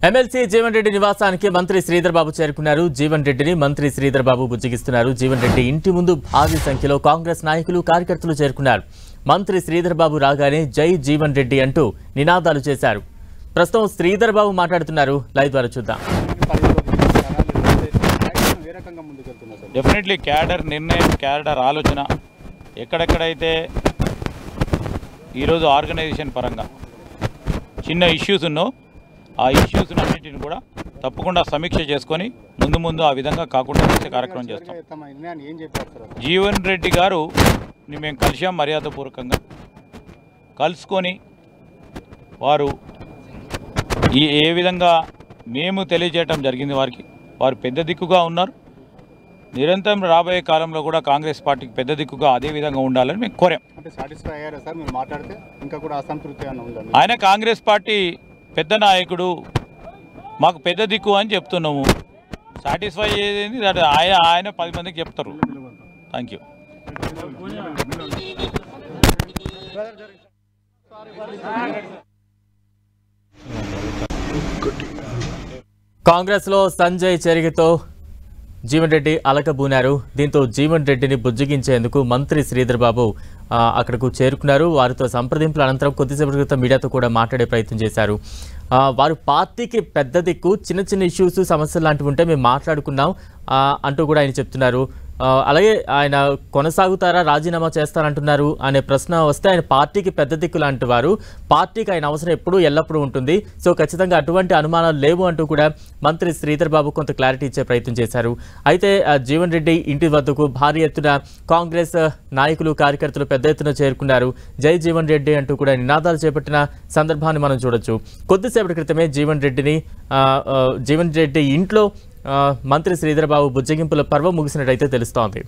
MLC Jeevan Reddy నివాసానికి మంత్రి శ్రీధర్ బాబు చేరుకున్నారు. జీవన్ రెడ్డిని మంత్రి శ్రీధర్ బాబు బుజ్జగిస్తున్నారు. జీవన్ రెడ్డి ఇంటి ముందు భారీ సంఖ్యలో కాంగ్రెస్ నాయకులు కార్యకర్తలు చేరుకున్నారు. మంత్రి శ్రీధర్ బాబు రాగానే జై జీవన్ రెడ్డి అంటూ నినాదాలు చేశారు. ప్రస్తుతం శ్రీధర్ బాబు మాట్లాడుతున్నారు. లైవ్ ద్వారా చూద్దాం. డెఫినెట్లీ క్యాడర్ నిర్ణయం, క్యాడర్ ఆలోచన ఎక్కడెక్కడైతే ఈరోజు ఆర్గనైజేషన్ పరంగా చిన్న ఇష్యూస్ ఉన్నో ఆ ఇష్యూస్ అన్నింటిని కూడా తప్పకుండా సమీక్ష చేసుకొని ముందు ఆ విధంగా కాకుండా చేసే కార్యక్రమం చేస్తాం. జీవన్ రెడ్డి గారు మేము కలిసాం మర్యాదపూర్వకంగా. కలుసుకొని వారు ఏ విధంగా మేము తెలియజేయటం జరిగింది. వారు పెద్ద దిక్కుగా ఉన్నారు. నిరంతరం రాబోయే కాలంలో కూడా కాంగ్రెస్ పార్టీకి పెద్ద దిక్కుగా అదే విధంగా ఉండాలని మేము కోరాం. ఆయన కాంగ్రెస్ పార్టీ పెద్ద నాయకుడు, మాకు పెద్ద దిక్కు అని చెప్తున్నాము. సాటిస్ఫై అయ్యేది ఆయన 10 మందికి చెప్తారు. Thank you. కాంగ్రెస్ లో సంజయ్ చెరిగితో జీవన్ రెడ్డి అలకబూనారు. దీంతో జీవన్ రెడ్డిని బుజ్జగించేందుకు మంత్రి శ్రీధర్ బాబు అక్కడకు చేరుకున్నారు. వారితో సంప్రదింపుల అనంతరం కొద్దిసేపటి క్రితం మీడియాతో కూడా మాట్లాడే ప్రయత్నం చేశారు. వారు పార్టీకి పెద్ద దిక్కు, చిన్న చిన్న ఇష్యూస్, సమస్యలు లాంటివి ఉంటే మేము మాట్లాడుకున్నాం అంటూ కూడా ఆయన చెప్తున్నారు. అలాగే ఆయన కొనసాగుతారా, రాజీనామా చేస్తారంటున్నారు అనే ప్రశ్న వస్తే ఆయన పార్టీకి పెద్ద దిక్కు లాంటి వారు, పార్టీకి ఆయన అవసరం ఎప్పుడూ ఎల్లప్పుడూ ఉంటుంది. సో ఖచ్చితంగా అటువంటి అనుమానాలు లేవు అంటూ కూడా మంత్రి శ్రీధర్ బాబు కొంత క్లారిటీ ఇచ్చే ప్రయత్నం చేశారు. అయితే జీవన్ రెడ్డి ఇంటి వద్దకు భారీ ఎత్తున కాంగ్రెస్ నాయకులు, కార్యకర్తలు పెద్ద ఎత్తున చేరుకున్నారు. జై జీవన్ రెడ్డి అంటూ కూడా నినాదాలు చేపట్టిన సందర్భాన్ని మనం చూడొచ్చు. కొద్దిసేపటి క్రితమే జీవన్ రెడ్డి ఇంట్లో మంత్రి శ్రీధర్ బాబు బుజ్జగింపుల పర్వం ముగిసినట్టయితే తెలుస్తోంది.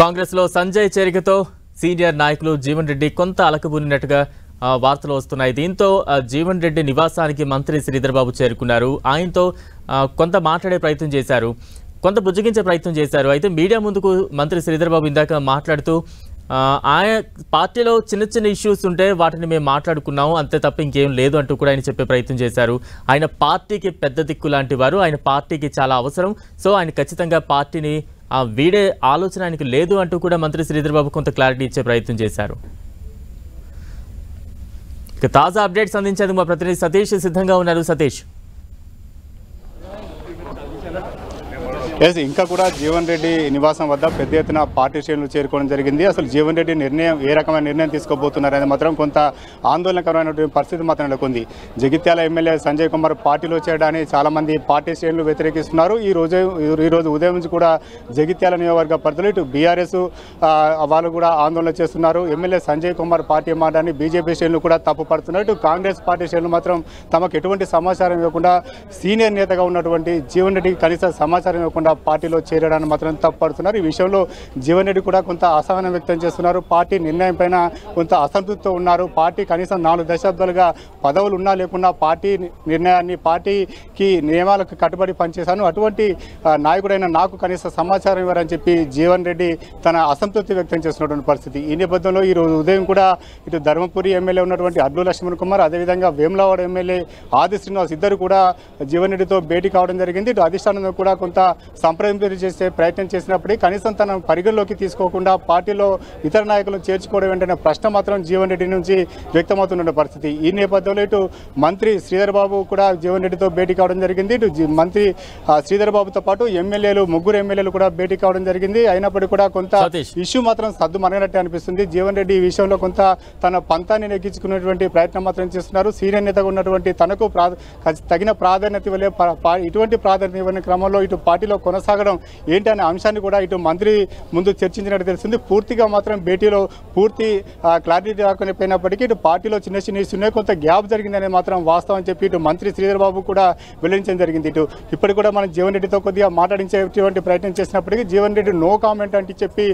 కాంగ్రెస్ లో సంజయ్ చేరికతో సీనియర్ నాయకులు జీవన్ రెడ్డి కొంత అలకబూనినట్టుగా వార్తలు వస్తున్నాయి. దీంతో జీవన్ రెడ్డి నివాసానికి మంత్రి శ్రీధర్ బాబు చేరుకున్నారు. ఆయనతో కొంత మాట్లాడే ప్రయత్నం చేశారు, కొంత బుజ్జగించే ప్రయత్నం చేశారు. అయితే మీడియా ముందుకు మంత్రి శ్రీధర్ బాబు ఇందాక మాట్లాడుతూ ఆయన పార్టీలో చిన్న చిన్న ఇష్యూస్ ఉంటే వాటిని మేము మాట్లాడుకున్నాము, అంతే తప్ప ఇంకేం లేదు అంటూ కూడా ఆయన చెప్పే ప్రయత్నం చేశారు. ఆయన పార్టీకి పెద్ద దిక్కు లాంటి వారు, ఆయన పార్టీకి చాలా అవసరం. సో ఆయన ఖచ్చితంగా పార్టీని వీడే ఆలోచన ఆయనకు లేదు అంటూ కూడా మంత్రి శ్రీధర్ బాబు కొంత క్లారిటీ ఇచ్చే ప్రయత్నం చేశారు. ఇక తాజా అప్డేట్స్ అందించేందుకు మా ప్రతినిధి సతీష్ సిద్ధంగా ఉన్నారు. సతీష్, ఇంకా కూడా జీవన్ రెడ్డి నివాసం వద్ద పెద్ద ఎత్తున పార్టీ శ్రేణులు చేరుకోవడం జరిగింది. అసలు జీవన్ రెడ్డి ఏ రకమైన నిర్ణయం తీసుకోబోతున్నారనేది మాత్రం కొంత ఆందోళనకరమైనటువంటి పరిస్థితి మాత్రం నెలకొంది. జగిత్యాల ఎమ్మెల్యే సంజయ్ కుమార్ పార్టీలో చేరడాన్ని చాలామంది పార్టీ శ్రేణులు వ్యతిరేకిస్తున్నారు. ఈ రోజు ఉదయం నుంచి కూడా జగిత్యాల నియోజకవర్గ పరిధిలో ఇటు బీఆర్ఎస్ వాళ్ళు కూడా ఆందోళన చేస్తున్నారు. ఎమ్మెల్యే సంజయ్ కుమార్ పార్టీ మారడాన్ని బీజేపీ శ్రేణులు కూడా తప్పుపడుతున్నారు. ఇటు కాంగ్రెస్ పార్టీ శ్రేణులు మాత్రం తమకు ఎటువంటి సమాచారం ఇవ్వకుండా, సీనియర్ నేతగా ఉన్నటువంటి జీవన్ రెడ్డికి కనీస సమాచారం ఇవ్వకుండా పార్టీలో చేరడాన్ని మాత్రం తప్పుపడుతున్నారు. ఈ విషయంలో జీవన్ రెడ్డి కూడా కొంత అసహనం వ్యక్తం చేస్తున్నారు. పార్టీ నిర్ణయం పైన కొంత అసంతృప్తితో ఉన్నారు. పార్టీ కనీసం 4 దశాబ్దాలుగా పదవులు ఉన్నా లేకున్నా పార్టీ నిర్ణయాన్ని, పార్టీకి నియమాలకు కట్టుబడి పనిచేశాను, అటువంటి నాయకుడైన నాకు కనీస సమాచారం ఇవ్వరని చెప్పి జీవన్ రెడ్డి తన అసంతృప్తి వ్యక్తం చేస్తున్నటువంటి పరిస్థితి. ఈ నేపథ్యంలో ఈరోజు ఉదయం కూడా ఇటు ధర్మపురి ఎమ్మెల్యే ఉన్నటువంటి అడ్లు లక్ష్మణ్ కుమార్, అదేవిధంగా వేములవాడ ఎమ్మెల్యే ఆది శ్రీనివాస్ ఇద్దరు కూడా జీవన్ రెడ్డితో భేటీ కావడం జరిగింది. ఇటు అధిష్టానంలో కూడా కొంత సంప్రదింపులు చేసే ప్రయత్నం చేసినప్పటికీ కనీసం తన పరిగణలోకి తీసుకోకుండా పార్టీలో ఇతర నాయకులను చేర్చుకోవడం వెంటనే ప్రశ్న మాత్రం జీవన్ రెడ్డి నుంచి వ్యక్తమవుతున్న పరిస్థితి. ఈ నేపథ్యంలో ఇటు మంత్రి శ్రీధర్ బాబు కూడా జీవన్ రెడ్డితో భేటీ కావడం జరిగింది. ఇటు మంత్రి శ్రీధర్ బాబుతో పాటు ముగ్గురు ఎమ్మెల్యేలు కూడా భేటీ కావడం జరిగింది. అయినప్పటికీ కూడా కొంత ఇష్యూ మాత్రం సద్దు మరగనట్టే అనిపిస్తుంది. జీవన్ రెడ్డి ఈ విషయంలో కొంత తన పంతాన్ని నెగ్గించుకునేటువంటి ప్రయత్నం మాత్రం చేస్తున్నారు. సీనియర్ నేతగా ఉన్నటువంటి తనకు తగిన ప్రాధాన్యత ఇవ్వలే, ఇటువంటి ప్రాధాన్యత ఇవ్వని క్రమంలో ఇటు పార్టీలో కొనసాగడం ఏంటి అనే అంశాన్ని కూడా ఇటు మంత్రి ముందు చర్చించినట్టు తెలిసింది. పూర్తిగా మాత్రం భేటీలో పూర్తి క్లారిటీ రాకపోయినప్పటికీ ఇటు పార్టీలో చిన్న చిన్న ఇష్యూనే కొంత గ్యాప్ జరిగిందనే మాత్రం వాస్తవం అని చెప్పి ఇటు మంత్రి శ్రీధర్ బాబు కూడా వెల్లడించడం జరిగింది. ఇటు ఇప్పటికి కూడా మనం జీవన్ రెడ్డితో కొద్దిగా మాట్లాడించేటువంటి ప్రయత్నం చేసినప్పటికీ జీవన్ రెడ్డి నో కామెంట్ అంటే చెప్పి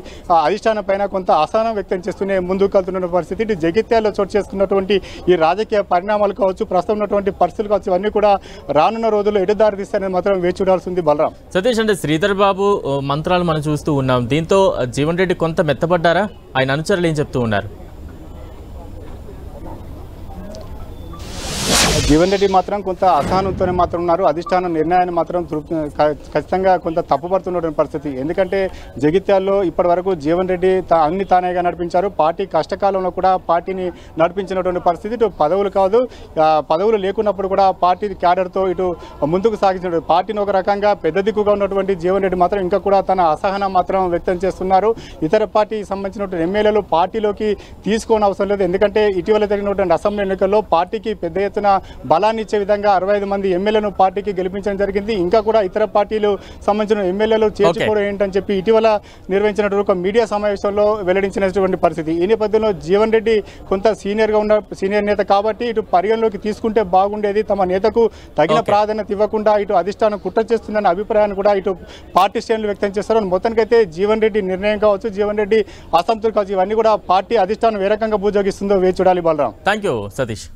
అధిష్టానం పైన కొంత అసహనం వ్యక్తం చేస్తూనే ముందుకు వెళ్తున్న పరిస్థితి. ఇటు జగిత్యాలలో చోటు చేసుకున్నటువంటి ఈ రాజకీయ పరిణామాలు కావచ్చు, ప్రస్తుతం ఉన్నటువంటి పరిస్థితులు కావచ్చు, ఇవన్నీ కూడా రానున్న రోజుల్లో ఎటుదారి తీస్తారని మాత్రం వేచి చూడాల్సి ఉంది. బలరాం, సతీష్, అంటే శ్రీధర్ బాబు మంత్రాలు మనం చూస్తూ ఉన్నాం. దీంతో జీవన్ రెడ్డి కొంత మెత్తపడ్డారా? ఆయన అనుచరులు ఏం చెప్తూ ఉన్నారు? జీవన్ రెడ్డి మాత్రం కొంత అసహనంతోనే మాత్రం ఉన్నారు. అధిష్టానం నిర్ణయాన్ని మాత్రం ఖచ్చితంగా కొంత తప్పుపడుతున్నటువంటి పరిస్థితి. ఎందుకంటే జగిత్యాల్లో ఇప్పటి వరకు జీవన్ రెడ్డి అన్ని తానేగా నడిపించారు. పార్టీ కష్టకాలంలో కూడా పార్టీని నడిపించినటువంటి పరిస్థితి. ఇటు పదవులు కాదు, పదవులు లేకున్నప్పుడు కూడా పార్టీ క్యాడర్తో ఇటు ముందుకు సాగించిన పార్టీని ఒక రకంగా పెద్ద దిక్కుగా ఉన్నటువంటి జీవన్ రెడ్డి మాత్రం ఇంకా కూడా తన అసహనం మాత్రం వ్యక్తం చేస్తున్నారు. ఇతర పార్టీకి సంబంధించినటువంటి ఎమ్మెల్యేలు పార్టీలోకి తీసుకోని అవసరం లేదు. ఎందుకంటే ఇటీవల జరిగినటువంటి అసెంబ్లీ ఎన్నికల్లో పార్టీకి పెద్ద ఎత్తున బలాన్ని ఇచ్చే విధంగా 65 మంది ఎమ్మెల్యేలను పార్టీకి గెలిపించడం జరిగింది. ఇంకా కూడా ఇతర పార్టీలు సంబంధించిన ఎమ్మెల్యేలు చేర్చుకోవడం ఏంటని చెప్పి ఇటీవల నిర్వహించినటువంటి ఒక మీడియా సమావేశంలో వెల్లడించినటువంటి పరిస్థితి. ఈ నేపథ్యంలో జీవన్ రెడ్డి కొంత సీనియర్ నేత కాబట్టి ఇటు పరిగణలోకి తీసుకుంటే బాగుండేది, తమ నేతకు తగిన ప్రాధాన్యత ఇవ్వకుండా ఇటు అధిష్టానం కుట్ర చేస్తుందన్న అభిప్రాయాన్ని కూడా ఇటు పార్టీ శ్రేణులు వ్యక్తం చేస్తారు. మొత్తానికైతే జీవన్ రెడ్డి నిర్ణయం కావచ్చు, జీవన్ రెడ్డి అసంతృప్తి కావచ్చు, ఇవన్నీ కూడా పార్టీ అధిష్టానం ఏ రకంగా భూజోగిస్తుందో వేచి చూడాలి. Balaram, thank you Satish.